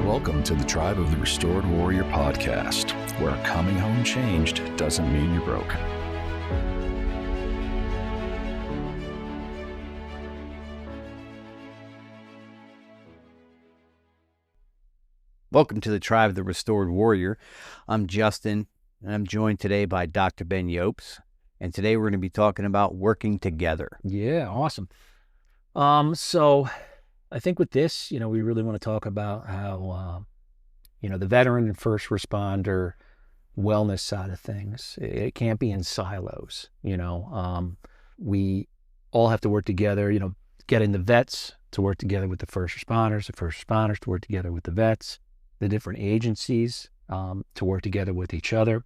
Welcome to the Tribe of the Restored Warrior podcast, where coming home changed doesn't mean you're broke. Welcome to the Tribe of the Restored Warrior. I'm Justin, and I'm joined today by Dr. Ben Yopes. And today we're going to be talking about working together. Yeah, awesome. So I think with this, we really want to talk about how, the veteran and first responder wellness side of things, it can't be in silos. We all have to work together, getting the vets to work together with the first responders to work together with the vets, the different agencies to work together with each other,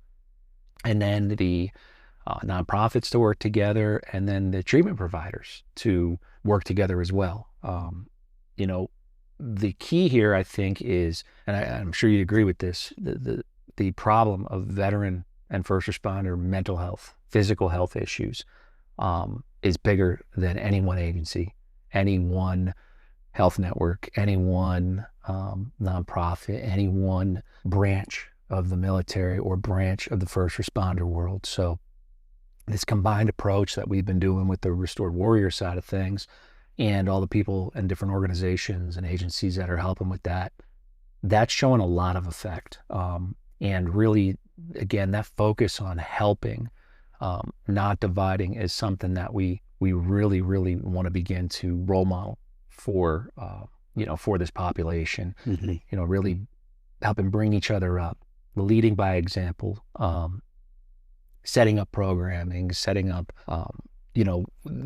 and then the nonprofits to work together, and then the treatment providers to work together as well. The key here, I think, is, and I'm sure you agree with this, the problem of veteran and first responder mental health, physical health issues is bigger than any one agency, any one health network, any one nonprofit, any one branch of the military or branch of the first responder world. So this combined approach that we've been doing with the Restored Warrior side of things and all the people and different organizations and agencies that are helping with that, that's showing a lot of effect. And really, again, that focus on helping, not dividing, is something that we really, really want to begin to role model for, for this population. Mm-hmm. Really helping bring each other up, leading by example, setting up programming, setting up,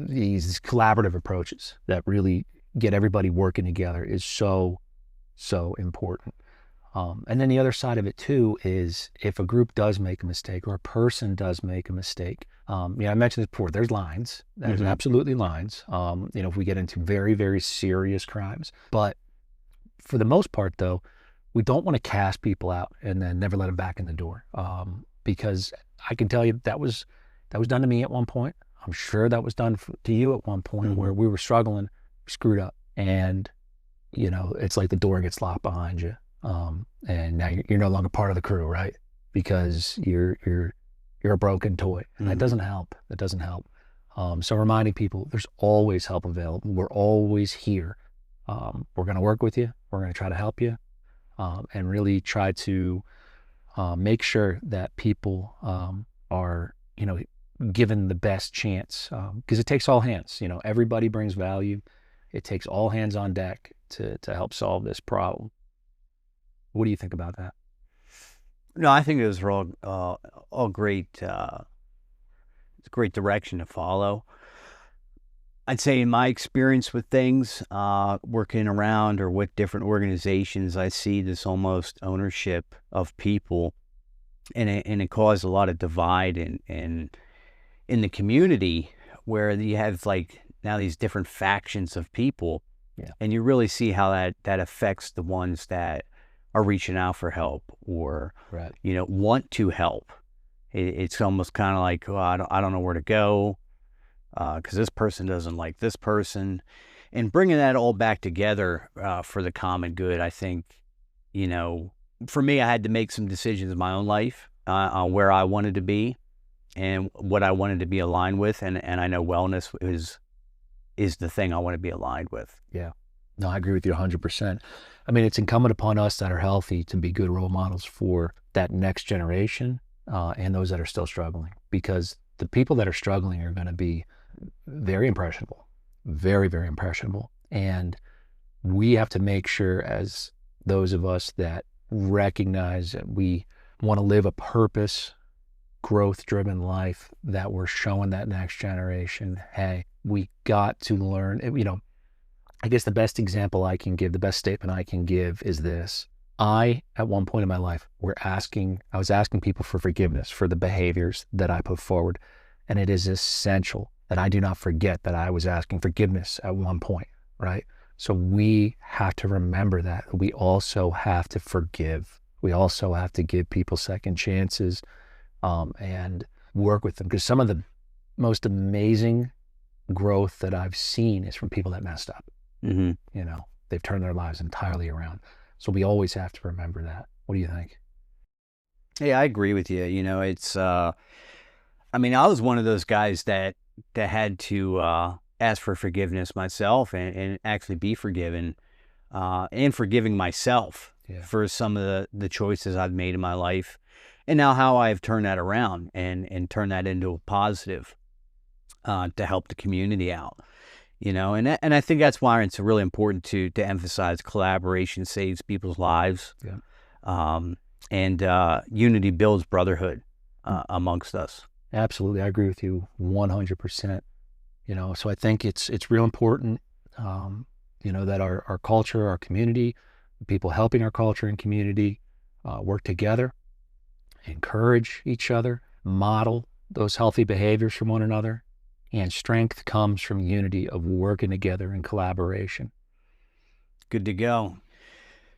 these collaborative approaches that really get everybody working together is so, so important. And then the other side of it too is if a group does make a mistake or a person does make a mistake, I mentioned this before, there's lines, there's absolutely lines, if we get into very, very serious crimes. But for the most part though, we don't want to cast people out and then never let them back in the door. Because I can tell you that was done to me at one point. I'm sure that was done to you at one point where we were struggling, screwed up, and it's like the door gets locked behind you, and now you're no longer part of the crew, right? Because you're a broken toy, and that doesn't help. That doesn't help. So reminding people, there's always help available. We're always here. We're going to work with you. We're going to try to help you, and really try to make sure that people are given the best chance, because it takes all hands. Everybody brings value. It takes all hands on deck to help solve this problem. What do you think about that? No, I think those are all great. It's a great direction to follow. I'd say in my experience with things, working around or with different organizations, I see this almost ownership of people, and it caused a lot of divide in the community, where you have now these different factions of people, and you really see how that affects the ones that are reaching out for help or want to help. It's almost kind of like, I don't know where to go because this person doesn't like this person, and bringing that all back together for the common good. I think for me, I had to make some decisions in my own life on where I wanted to be and what I wanted to be aligned with. And I know wellness is the thing I want to be aligned with. Yeah. No, I agree with you 100%. I mean, it's incumbent upon us that are healthy to be good role models for that next generation and those that are still struggling, because the people that are struggling are going to be very impressionable, very, very impressionable. And we have to make sure, as those of us that recognize that we want to live a purpose, growth-driven life, that we're showing that next generation, hey, we got to learn. I guess the best example I can give, the best statement I can give is this. At one point in my life, I was asking people for forgiveness for the behaviors that I put forward. And it is essential that I do not forget that I was asking forgiveness at one point, right? So we have to remember that. We also have to forgive. We also have to give people second chances and work with them. Because some of the most amazing growth that I've seen is from people that messed up. Mm-hmm. They've turned their lives entirely around. So we always have to remember that. What do you think? Hey, I agree with you. You know, it's, I mean, I was one of those guys that had to ask for forgiveness myself and actually be forgiven and forgiving myself for some of the choices I've made in my life. And now how I've turned that around and turned that into a positive to help the community out. You know, and I think that's why it's really important to emphasize collaboration saves people's lives. And unity builds brotherhood amongst us. Absolutely. I agree with you 100%. You know, so I think it's real important, you know, that our culture, our community, the people helping our culture and community work together, encourage each other, model those healthy behaviors from one another. And strength comes from unity of working together in collaboration. Good to go.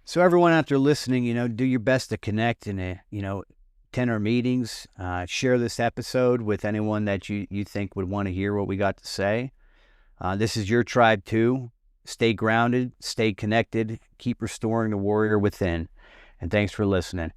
So everyone out there listening, you know, do your best to connect and, you know, attend our meetings. Share this episode with anyone that you think would want to hear what we got to say. This is your tribe too. Stay grounded, stay connected, keep restoring the warrior within. And thanks for listening.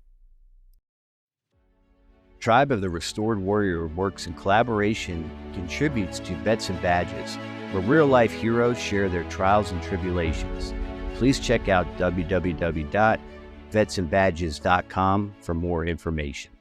Tribe of the Restored Warrior works in collaboration, contributes to Vets and Badges, where real-life heroes share their trials and tribulations. Please check out www.vetsandbadges.com for more information.